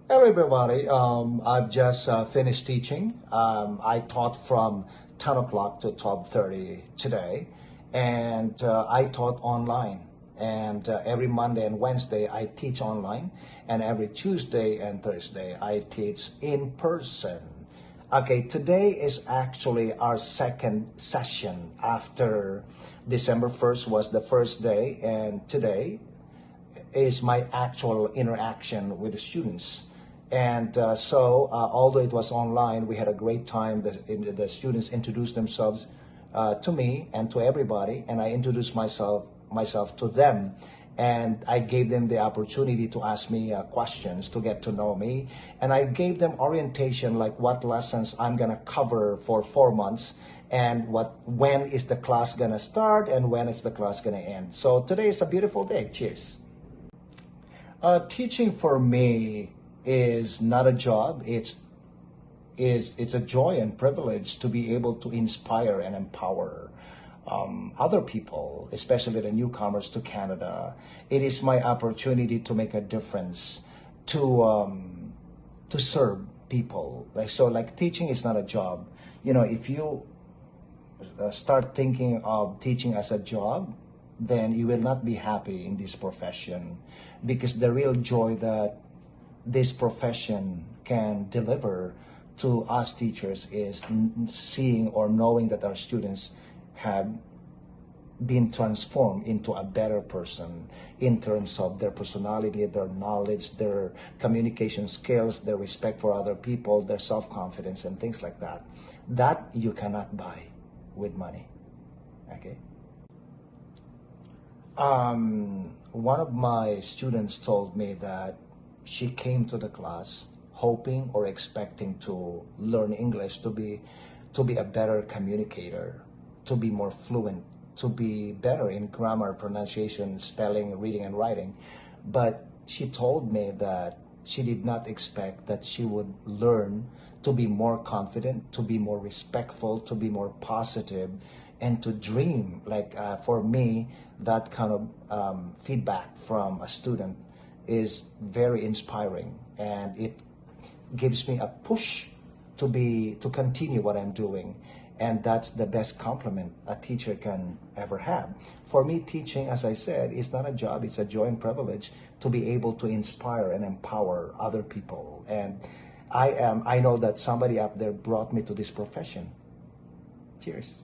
Hello, everybody. I've just finished teaching. I taught from 10 o'clock to 12:30 today, and I taught online. And every Monday and Wednesday, I teach online, and every Tuesday and Thursday, I teach in person. Okay, today is actually our second session after December 1st was the first day, and today is my actual interaction with the students. And although it was online, we had a great time. The students introduced themselves to me and to everybody, and I introduced myself to them. And I gave them the opportunity to ask me questions to get to know me. And I gave them orientation, like what lessons I'm gonna cover for 4 months, and when is the class gonna start, and when is the class gonna end. So today is a beautiful day. Cheers. Teaching for me is not a job. It's a joy and privilege to be able to inspire and empower other people, especially the newcomers to Canada. It is my opportunity to make a difference, to serve people. Like teaching is not a job. If you start thinking of teaching as a job, then you will not be happy in this profession, because the real joy that this profession can deliver to us teachers is seeing or knowing that our students have been transformed into a better person in terms of their personality, their knowledge, their communication skills, their respect for other people, their self-confidence, and things like that. That you cannot buy with money. Okay? One of my students told me that she came to the class hoping or expecting to learn English, to be a better communicator, to be more fluent, to be better in grammar, pronunciation, spelling, reading, and writing. But she told me that she did not expect that she would learn to be more confident, to be more respectful, to be more positive, and to dream. For me, that kind of feedback from a student is very inspiring, and it gives me a push to continue what I'm doing. And that's the best compliment a teacher can ever have. For me, teaching, as I said, is not a job. It's a joy and privilege to be able to inspire and empower other people. And I know that somebody up there brought me to this profession. Cheers.